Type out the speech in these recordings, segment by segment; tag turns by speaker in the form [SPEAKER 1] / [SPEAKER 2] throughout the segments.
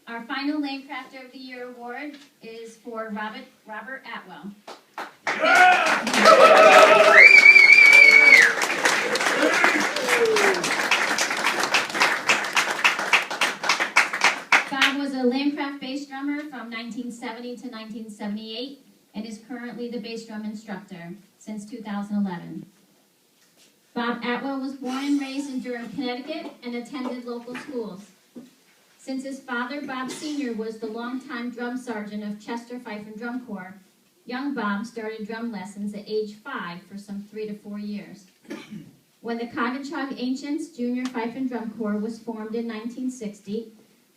[SPEAKER 1] Our final Lancrafter of the Year award is for Robert Atwell. Bob was a Lancraft bass drummer from 1970 to 1978 and is currently the bass drum instructor since 2011. Bob Atwell was born and raised in Durham, Connecticut and attended local schools. Since his father, Bob Sr., was the longtime drum sergeant of Chester Fife and Drum Corps, young Bob started drum lessons at age 5 for some 3 to 4 years. When the Coggachog Ancients Junior Fife and Drum Corps was formed in 1960,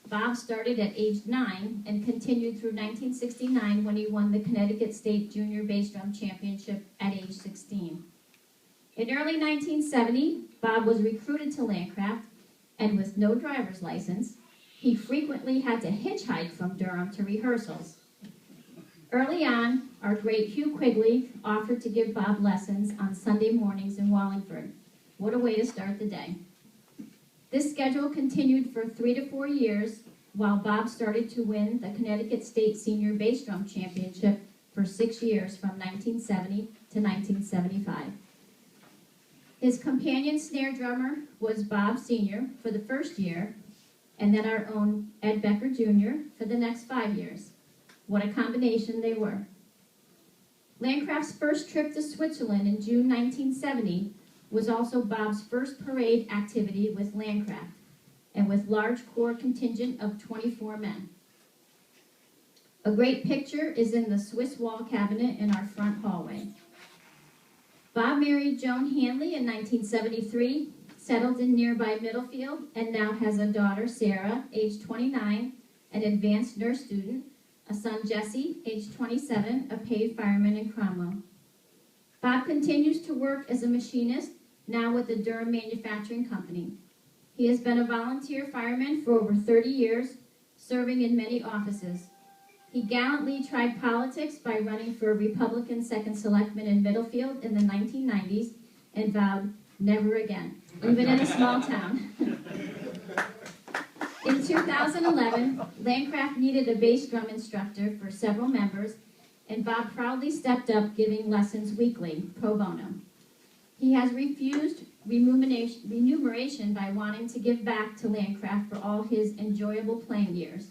[SPEAKER 1] Bob started at age 9 and continued through 1969 when he won the Connecticut State Junior Bass Drum Championship at age 16. In early 1970, Bob was recruited to Lancraft, and with no driver's license, he frequently had to hitchhike from Durham to rehearsals. Early on, our great Hugh Quigley offered to give Bob lessons on Sunday mornings in Wallingford. What a way to start the day. This schedule continued for 3 to 4 years while Bob started to win the Connecticut State Senior Bass Drum Championship for 6 years from 1970 to 1975. His companion snare drummer was Bob Sr. for the first year, and then our own Ed Becker Jr. for the next 5 years. What a combination they were. Lancraft's first trip to Switzerland in June 1970 was also Bob's first parade activity with Lancraft, and with large corps contingent of 24 men. A great picture is in the Swiss wall cabinet in our front hallway. Bob married Joan Hanley in 1973, settled in nearby Middlefield, and now has a daughter, Sarah, age 29, an advanced nurse student, a son, Jesse, age 27, a paid fireman in Cromwell. Bob continues to work as a machinist, now with the Durham Manufacturing Company. He has been a volunteer fireman for over 30 years, serving in many offices. He gallantly tried politics by running for a Republican second selectman in Middlefield in the 1990s and vowed never again, even in a small town. In 2011, Lancraft needed a bass drum instructor for several members, and Bob proudly stepped up giving lessons weekly, pro bono. He has refused remuneration by wanting to give back to Lancraft for all his enjoyable playing years.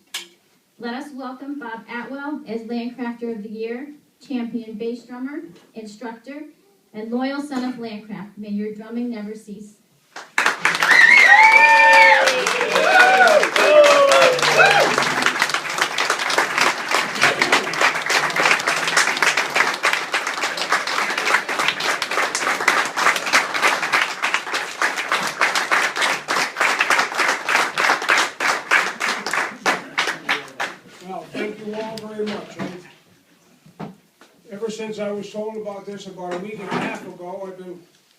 [SPEAKER 1] Let us welcome Bob Atwell as Lancrafter of the Year, champion bass drummer, instructor, and loyal son of Lancraft. May your drumming never cease.
[SPEAKER 2] Ever since I was told about this about a week and a half ago,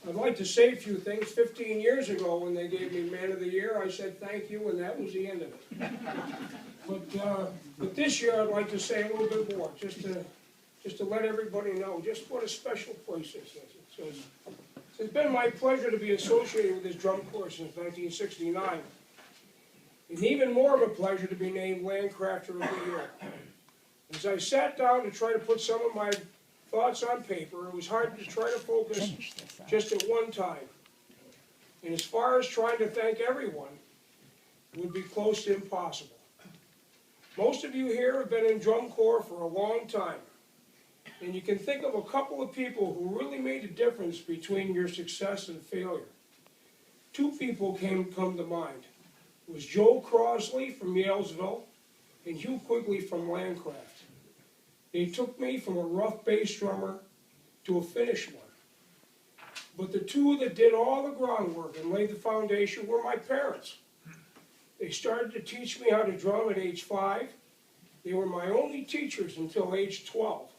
[SPEAKER 2] I'd like to say a few things. 15 years ago, when they gave me Man of the Year, I said thank you, and that was the end of it. But this year, I'd like to say a little bit more, just to let everybody know just what a special place this is. It's been my pleasure to be associated with this drum corps since 1969. It's even more of a pleasure to be named Lancrafter of the Year. As I sat down to try to put some of my thoughts on paper, it was hard to try to focus just at one time. And as far as trying to thank everyone, it would be close to impossible. Most of you here have been in drum corps for a long time, and you can think of a couple of people who really made a difference between your success and failure. 2 people come to mind. It was Joe Crosley from Yalesville and Hugh Quigley from Lancraft. They took me from a rough bass drummer to a finished one. But the 2 that did all the groundwork and laid the foundation were my parents. They started to teach me how to drum at age 5. They were my only teachers until age 12.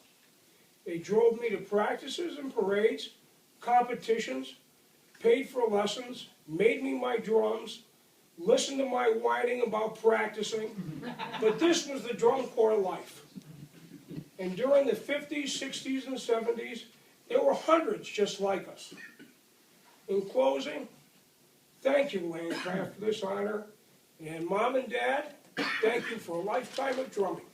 [SPEAKER 2] They drove me to practices and parades, competitions, paid for lessons, made me my drums, listened to my whining about practicing. But this was the drum corps life. And during the 50s, 60s, and 70s, there were hundreds just like us. In closing, thank you, Lancraft, for this honor. And Mom and Dad, Thank you for a lifetime of drumming.